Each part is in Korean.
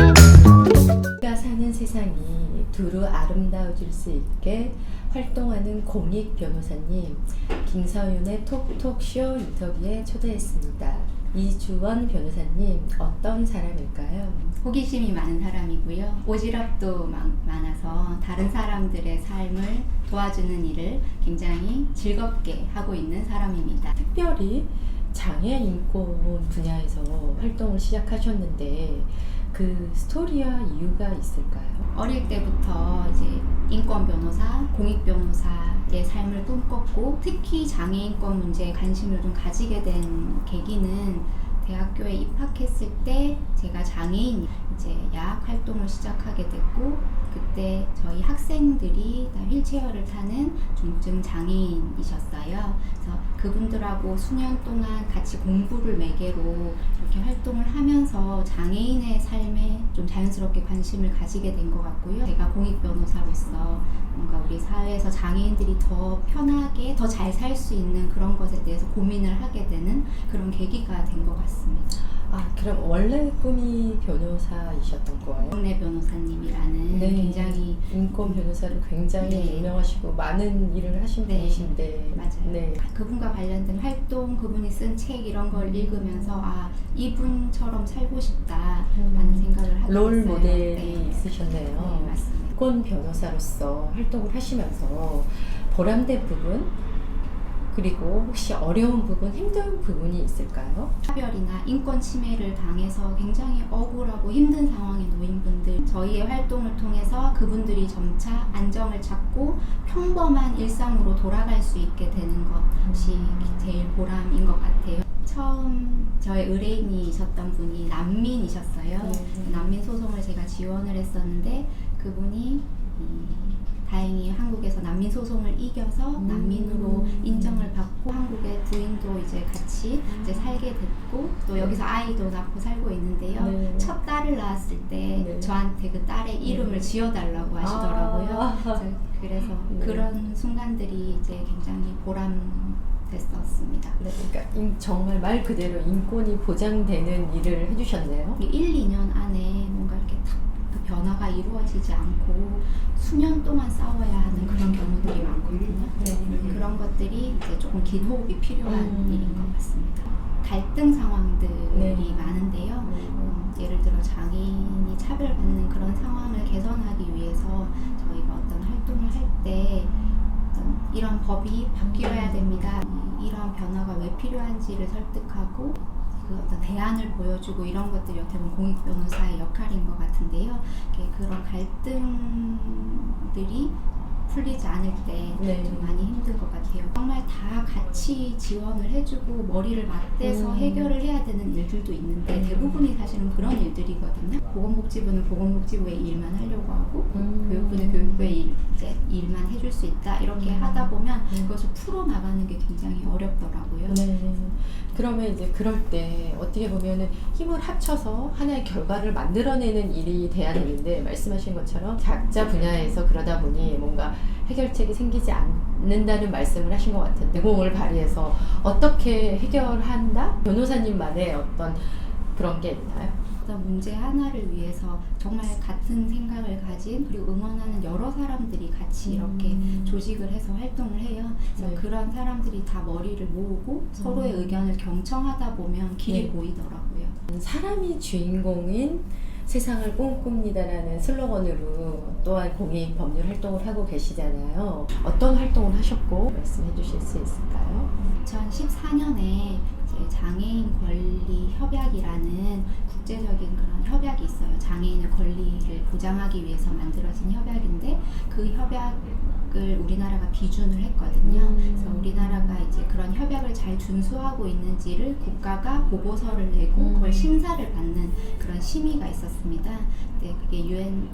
우리가 사는 세상이 두루 아름다워질 수 있게 활동하는 공익 변호사님 김서윤의 톡톡쇼 인터뷰에 초대했습니다. 이주원 변호사님 어떤 사람일까요? 호기심이 많은 사람이고요. 오지랖도 많아서 다른 사람들의 삶을 도와주는 일을 굉장히 즐겁게 하고 있는 사람입니다. 특별히 장애인권 분야에서 활동을 시작하셨는데 그 스토리와 이유가 있을까요? 어릴 때부터 이제 인권 변호사, 공익 변호사의 삶을 꿈꿨고 특히 장애인권 문제에 관심을 좀 가지게 된 계기는 대학교에 입학했을 때 제가 장애인 이제 야학 활동을 시작하게 됐고 그때 저희 학생들이 다 휠체어를 타는 중증 장애인이셨어요. 그래서 그분들하고 수년 동안 같이 공부를 매개로 이렇게 활동을 하면서 장애인의 삶에 좀 자연스럽게 관심을 가지게 된 것 같고요. 제가 공익 변호사로서 뭔가 우리 사회에서 장애인들이 더 편하게 더 잘 살 수 있는 그런 것에 대해서 고민을 하게 되는 그런 계기가 된 것 같습니다. 아, 그럼 원래 꿈이 변호사이셨던 거예요? 박래 변호사님이라는 네, 굉장히 인권 변호사로 굉장히 네. 유명하시고 많은 일을 하신 네, 분이신데 맞아요. 네. 그분과 관련된 활동, 그분이 쓴 책 이런 걸 읽으면서 아 이분처럼 살고 싶다라는 생각을 하게 롤 됐어요. 모델이 네. 있으셨네요. 네, 맞습니다. 인권 변호사로서 활동을 하시면서 보람된 부분 그리고 혹시 어려운 부분, 힘든 부분이 있을까요? 차별이나 인권 침해를 당해서 굉장히 억울하고 힘든 상황에 놓인 분들 저희의 활동을 통해서 그분들이 점차 안정을 찾고 평범한 일상으로 돌아갈 수 있게 되는 것이 제일 보람인 것 같아요. 처음 저의 의뢰인이셨던 분이 난민이셨어요. 난민 소송을 제가 지원을 했었는데 그분이 다행히 한국에서 난민 소송을 이겨서 난민으로 인정을 받고 한국의 부인도 이제 같이 이제 살게 됐고 또 여기서 아이도 낳고 살고 있는데요. 네. 첫 딸을 낳았을 때 네. 저한테 그 딸의 이름을 지어달라고 하시더라고요. 그래서 네. 그런 순간들이 이제 굉장히 보람됐었습니다. 네, 그러니까 정말 말 그대로 인권이 보장되는 일을 해주셨네요. 1, 2년 안에 뭔가 이렇게 탁그 변화가 이루어지지 않고 수년 동안 싸워야 하는 그런 경우들이 많거든요. 그런 것들이 이제 조금 긴 호흡이 필요한 일인 것 같습니다. 갈등 상황들이 네. 많은데요. 예를 들어 장애인이 차별받는 그런 상황을 개선하기 위해서 저희가 어떤 활동을 할 때 이런 법이 바뀌어야 됩니다. 이런 변화가 왜 필요한지를 설득하고 그 어떤 대안을 보여주고 이런 것들이 어떻게 보면 공익 변호사의 역할인 것 같은데요. 그런 갈등들이 풀리지 않을 때 좀 많이 힘든 것 같아요. 정말 다 같이 지원을 해주고 머리를 맞대서 해결을 해야 되는 일들도 있는데 대부분이 사실은 그런 일들이거든요. 보건복지부는 보건복지부의 일만 하려고 하고 교육부는 교육부의 일만 해줄 수 있다 이렇게 하다 보면 그것을 풀어나가는 게 굉장히 어렵더라고요. 네. 그러면 이제 그럴 때 어떻게 보면은 힘을 합쳐서 하나의 결과를 만들어내는 일이 돼야 되는데 말씀하신 것처럼 각자 분야에서 그러다 보니 뭔가 해결책이 생기지 않는다는 말씀을 하신 것 같은데 공을 발휘해서 어떻게 해결한다? 변호사님만의 어떤 그런 게 있나요? 어떤 문제 하나를 위해서 정말 같은 생각을 가진 그리고 응원하는 여러 사람들이 같이 이렇게 조직을 해서 활동을 해요. 그래서 그런 사람들이 다 머리를 모으고 서로의 의견을 경청하다 보면 길이 보이더라고요. 사람이 주인공인 세상을 꿈꿉니다라는 슬로건으로 또한 공익 법률 활동을 하고 계시잖아요. 어떤 활동을 하셨고 말씀해 주실 수 있을까요? 2014년에 장애인 권리 협약이라는 국제적인 그런 협약이 있어요. 장애인의 권리를 보장하기 위해서 만들어진 협약인데 그 협약을 우리나라가 비준을 했거든요. 그래서 우리나라가 이제 그런 협약을 잘 준수하고 있는지를 국가가 보고서를 내고 그걸 심사를 받는 그런 심의가 있었습니다. 근데 그게 UN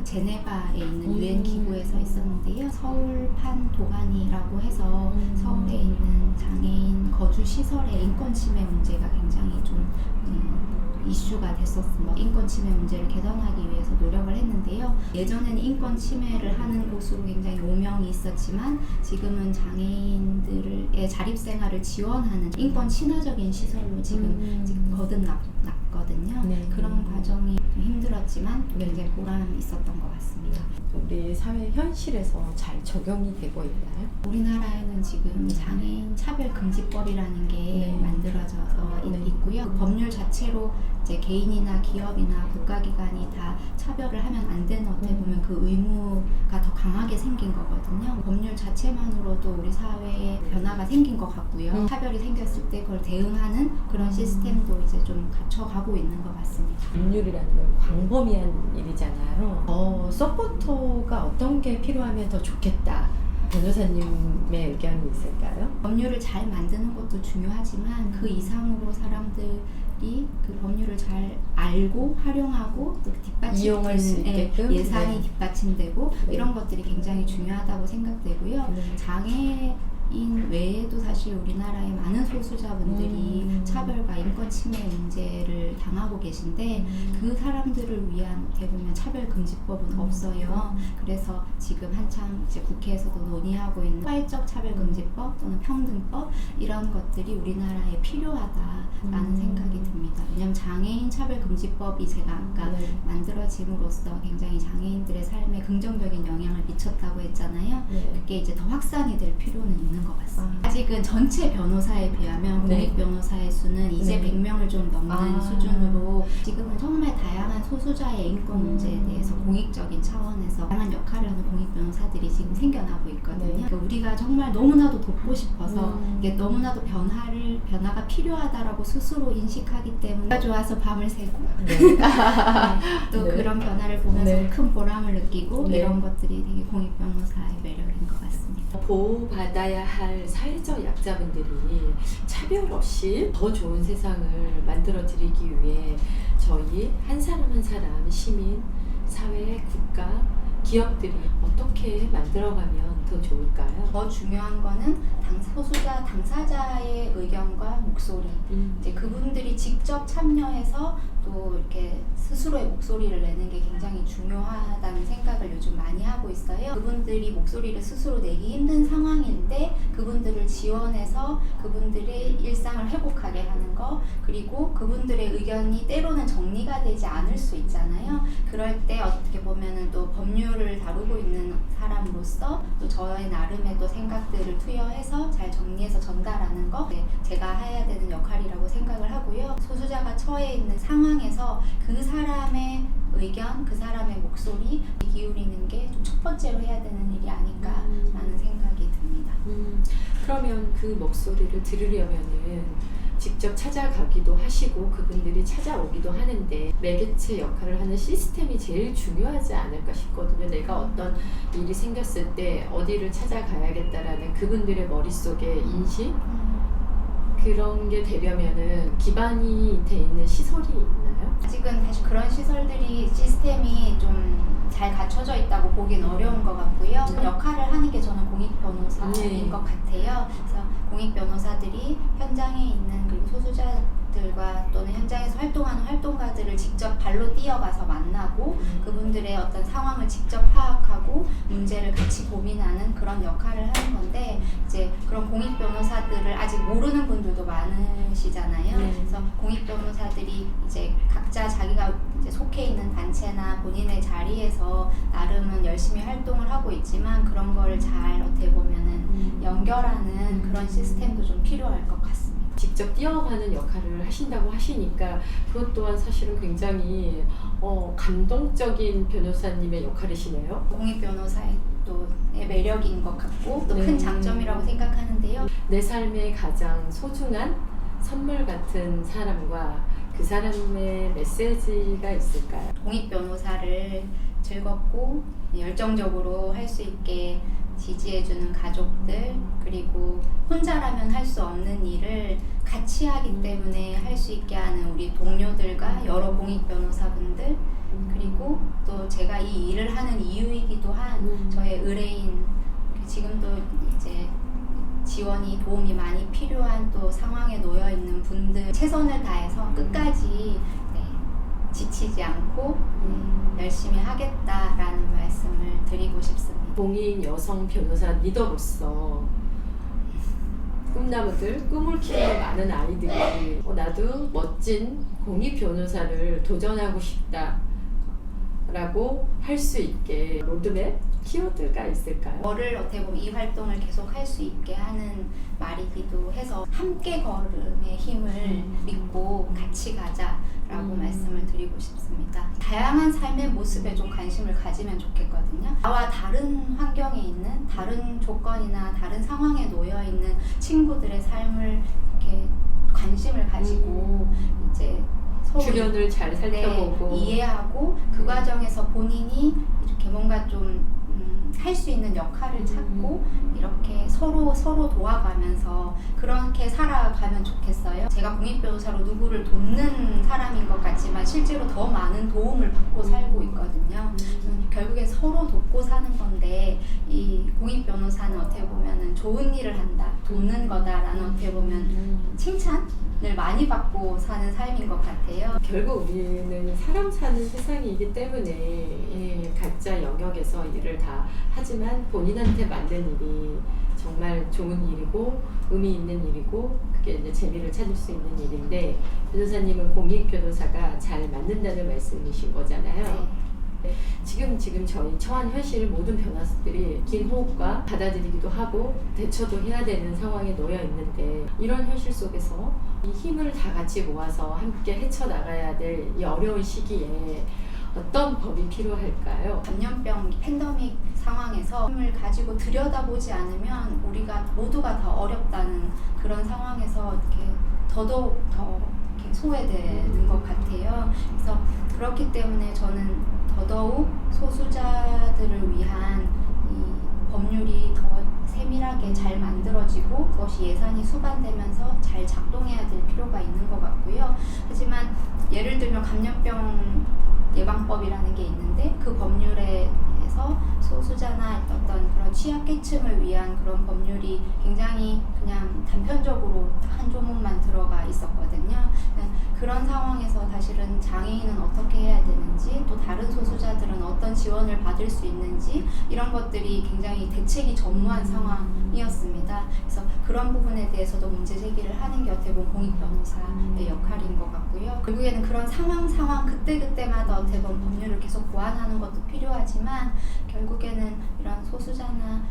제네바에 있는 UN 기구에서 있었는데요. 서울판 도가니라고 해서 서울에 있는 장애인 거주 시설의 인권 침해 문제가 굉장히 좀 이슈가 됐었습니다. 인권 침해 문제를 개선하기 위해서 노력을 했는데요. 예전에는 인권 침해를 하는 곳으로 굉장히 오명이 있었지만 지금은 장애인들의 자립생활을 지원하는 인권 친화적인 시설로 지금 거듭났거든요. 네. 그런 과정이 좀 힘들었지만 네. 굉장히 보람이 있었던 것 같습니다. 우리 사회 현실에서 잘 적용이 되고 있나요? 우리나라에는 지금 장애인 차별금지법이라는 게 네. 만들어져서 네. 있고요. 그 법률 자체로 이제 개인이나 기업이나 국가기관이 다 차별을 하면 안 되는 어떻게 보면 그 의무가 더 강하게 생긴 거거든요. 법률 자체만으로도 우리 사회에 변화가 생긴 것 같고요. 차별이 생겼을 때 그걸 대응하는 그런 시스템도 이제 좀 갖춰가고 있는 것 같습니다. 법률이라는 건 광범위한 일이잖아요. 서포터가 어떤 게 필요하면 더 좋겠다. 변호사님의 의견이 있을까요? 법률을 잘 만드는 것도 중요하지만 그 이상으로 사람들이 그 법률을 잘 알고 활용하고 또 이용할 수 있게끔? 예산이 네. 뒷받침되고 네. 이런 것들이 굉장히 중요하다고 생각되고요. 네. 장애인 외에도 사실 우리나라에 많은 소수자분들이 차별과 인권 침해 문제를 당하고 계신데 그 사람들을 위한 어떻게 보면 차별금지법은 없어요. 그래서 지금 한창 이제 국회에서도 논의하고 있는 사회적 차별금지법 또는 평등법 이런 것들이 우리나라에 필요하다라는 생각이 듭니다. 왜냐하면 장애인 차별금지법이 제가 아까 네. 만들어짐으로써 굉장히 장애인들의 삶에 긍정적인 영향을 미쳤다고 했잖아요. 네. 그게 이제 더 확산이 될 필요는 있는 것 같습니다. 아. 아직은 전체 변호사에 비하면 네. 공익 변호사의 수는 이제 네. 100명을 좀 넘는 아. 수준으로 지금은 정말 다양한 소수자의 인권 문제에 대해서 공익적인 차원에서 다양한 역할을 하는 공익 변호사들이 지금 생겨나고 있거든요. 네. 그러니까 우리가 정말 너무나도 돕고 싶어서 이게 너무나도 변화가 필요하다라고 스스로 인식하기 때문에 좋아서 밤을 새고 네. 또 네. 그런 변화를 보면서 네. 큰 보람을 느끼고 네. 이런 것들이 되게 공익 변호사의 매력인 것 같습니다. 보호받아야 할 사회적 약자분들이 차별 없이 더 좋은 세상을 만들어드리기 위해 저희 한 사람 한 사람, 시민, 사회, 국가, 기업들이 어떻게 만들어가면 더 좋을까요? 더 중요한 거는 소수자 당사자의 의견과 목소리. 이제 그분들이 직접 참여해서 또 이렇게 스스로의 목소리를 내는 게 굉장히 중요하다는 생각을 요즘 많이 하고 있어요. 그분들이 목소리를 스스로 내기 힘든 상황인데 그분들을 지원해서 그분들의 일상을 회복하게 하는 거, 그리고 그분들의 의견이 때로는 정리가 되지 않을 수 있잖아요. 그럴 때 어떻게 보면은 또 법률을 다루고 있는 사람으로서 또 저의 나름의 또 생각들을 투여해서 잘 정리해서 전달하는 거, 제가 해야 되는 역할이라고 생각을 하고요. 소수자가 처해 있는 상황에서 그 사람의 의견, 그 사람의 목소리 기울이는 게 좀 첫 번째로 해야 되는 일이 아닐까라는 생각이 듭니다. 그러면 그 목소리를 들으려면은 직접 찾아가기도 하시고 그분들이 찾아오기도 하는데 매개체 역할을 하는 시스템이 제일 중요하지 않을까 싶거든요. 내가 어떤 일이 생겼을 때 어디를 찾아가야겠다라는 그분들의 머릿속에 인식 그런 게 되려면은 기반이 돼 있는 시설이 있나요? 아직은 사실 그런 시스템이 좀 잘 갖춰져 있다고 보긴 어려운 것 같고요. 역할을 하는 게 저는 공익 변호사인 것 같아요. 그래서 공익 변호사들이 현장에 있는 그리고 소수자들과 또는 현장에서 활동하는 활동가들을 직접 발로 뛰어가서 만나고 그분들의 어떤 상황을 직접 파악하고 문제를 같이 고민하는 그런 역할을 하는 건데 이제 그런 공익 변호사들을 아직 모르는 분들도 많으시잖아요. 그래서 공익 변호사들이 이제 각자 자기가 이제 속해 있는 단체나 본인의 자리에서 나름은 열심히 활동을 하고 있지만 그런 걸 잘 어떻게 보면은 연결하는 그런 시스템도 좀 필요할 것 같습니다. 직접 뛰어가는 역할을 하신다고 하시니까 그것 또한 사실은 굉장히 감동적인 변호사님의 역할이시네요. 공익 변호사의 또 매력인 것 같고 또 큰 네. 장점이라고 생각하는데요. 내 삶의 가장 소중한 선물 같은 사람과 그 사람의 메시지가 있을까요? 공익 변호사를 즐겁고 열정적으로 할 수 있게 지지해주는 가족들, 그리고 혼자라면 할 수 없는 일을 같이 하기 때문에 할 수 있게 하는 우리 동료들과 여러 공익 변호사분들, 그리고 또 제가 이 일을 하는 이유이기도 한 저의 의뢰인, 지금도 이제 지원이 도움이 많이 필요한 또 상황에 놓여 있는 분들 최선을 다해서 끝까지 지치지 않고 열심히 하겠다라는 말씀을 드리고 싶습니다. 공인 여성 변호사 리더로서 꿈나무들, 꿈을 키우는 많은 아이들이 나도 멋진 공익 변호사를 도전하고 싶다 라고 할 수 있게 로드맵, 키워드가 있을까요? 저를 어떻게 보면 이 활동을 계속 할 수 있게 하는 말이기도 해서 함께 걸음의 힘을 믿고 같이 가자라고 말씀을 드리고 싶습니다. 다양한 삶의 모습에 좀 관심을 가지면 좋겠거든요. 나와 다른 환경에 있는 다른 조건이나 다른 상황에 놓여 있는 친구들의 삶을 이렇게 관심을 가지고 이제 서로 주변을 잘 살펴보고 이해하고 그 과정에서 본인이 이렇게 뭔가 좀 할 수 있는 역할을 찾고 이렇게 서로 도와가면서 그렇게 살아가면 좋겠어요. 제가 공익변호사로 누구를 돕는 사람인 것 같지만 실제로 더 많은 도움을 받고 살고 있거든요. 결국에 서로 돕고 사는 건데 이 공익변호사는 어떻게 보면 좋은 일을 한다, 돕는 거다라는 어떻게 보면 칭찬을 많이 받고 사는 삶인 것 같아요. 결국 우리는 사람 사는 세상이기 때문에 각자 영역에서 일을 다 하지만 본인한테 맞는 일이 정말 좋은 일이고 의미 있는 일이고 그게 이제 재미를 찾을 수 있는 일인데 변호사님은 공익 변호사가 잘 맞는다는 말씀이신 거잖아요. 지금 저희 처한 현실을 모든 변호사들이 긴 호흡과 받아들이기도 하고 대처도 해야 되는 상황에 놓여 있는데 이런 현실 속에서 이 힘을 다 같이 모아서 함께 헤쳐나가야 될 이 어려운 시기에 어떤 법이 필요할까요? 감염병 팬데믹 상황에서 힘을 가지고 들여다보지 않으면 우리가 모두가 더 어렵다는 그런 상황에서 이렇게 더더욱 더 이렇게 소외되는 것 같아요. 그래서 그렇기 때문에 저는 더더욱 소수자들을 위한 이 법률이 더 세밀하게 잘 만들어지고 그것이 예산이 수반되면서 잘 작동해야 될 필요가 있는 것 같고요. 하지만 예를 들면 감염병 예방법이라는 게 있는데 그 법률에서 소수자나 어떤 그런 취약계층을 위한 그런 법률이 굉장히 그냥 단편적으로 한 조문만 들어가 있었거든요. 그런 상황에서 사실은 장애인은 어떻게 해야 되는지 또 다른 소수자들은 어떤 지원을 받을 수 있는지 이런 것들이 굉장히 대책이 전무한 상황이었습니다. 그래서 그런 부분에 대해서도 문제 제기를 하는 게 어떻게 보면 공익 변호사의 역할인 것 같고요. 결국에는 그런 상황 그때마다 어떻게 보면 법률을 계속 보완하는 것도 필요하지만 결국에는 이런 소수자나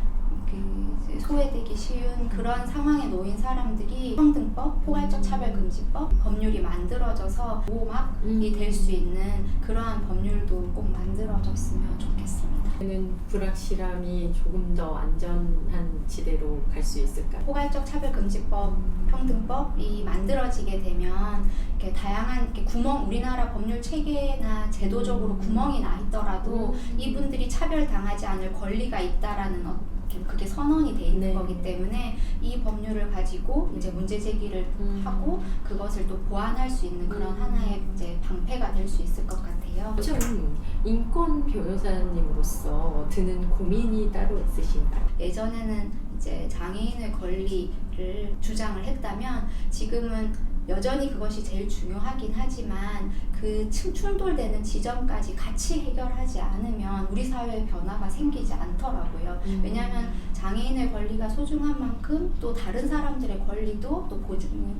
그 소외되기 쉬운 그런 상황에 놓인 사람들이 평등법, 포괄적 차별금지법 법률이 만들어져서 보호막이 될 수 있는 그러한 법률도 꼭 만들어졌으면 좋겠습니다. 는 불확실함이 조금 더 안전한 지대로 갈 수 있을까요? 포괄적 차별금지법, 평등법이 만들어지게 되면 이렇게 다양한 이렇게 우리나라 법률 체계나 제도적으로 구멍이 나 있더라도 이분들이 차별당하지 않을 권리가 있다라는 그게 선언이 돼 있는 거기 때문에 이 법률을 가지고 이제 문제 제기를 하고 그것을 또 보완할 수 있는 그런 하나의 이제 방패가 될 수 있을 것 같아요. 좀 인권 변호사님으로서 드는 고민이 따로 있으신가요? 예전에는 이제 장애인의 권리를 주장을 했다면 지금은 여전히 그것이 제일 중요하긴 하지만 그 충돌되는 지점까지 같이 해결하지 않으면 우리 사회에 변화가 생기지 않더라고요. 왜냐하면 장애인의 권리가 소중한 만큼 또 다른 사람들의 권리도 또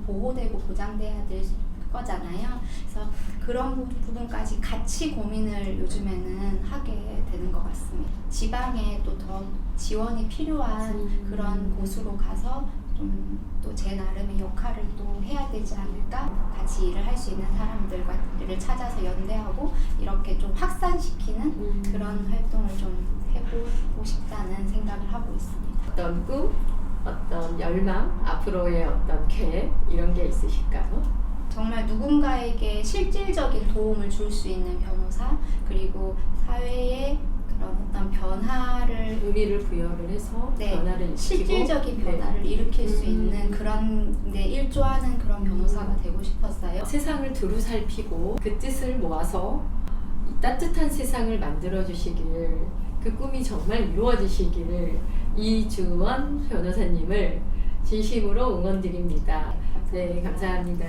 보호되고 보장돼야 될 거잖아요. 그래서 그런 부분까지 같이 고민을 요즘에는 하게 되는 것 같습니다. 지방에 또 더 지원이 필요한 그런 곳으로 가서 좀 또 제 나름의 역할을 또 해야 되지 않을까? 같이 일을 할 수 있는 사람들을 찾아서 연대하고 이렇게 좀 확산시키는 그런 활동을 좀 해보고 싶다는 생각을 하고 있습니다. 어떤 꿈, 어떤 열망, 앞으로의 어떤 계획 이런 게 있으실까요? 정말 누군가에게 실질적인 도움을 줄 수 있는 변호사 그리고 사회에 그런 어떤 변화를 의미를 부여를 해서 변화를 일으키고 실질적인 변화를 일으킬 수 있는 그런 데 일조하는 그런 변호사가 되고 싶었어요. 세상을 두루 살피고 그 뜻을 모아서 이 따뜻한 세상을 만들어 주시길 그 꿈이 정말 이루어지시기를 이주원 변호사님을 진심으로 응원드립니다. 네, 감사합니다.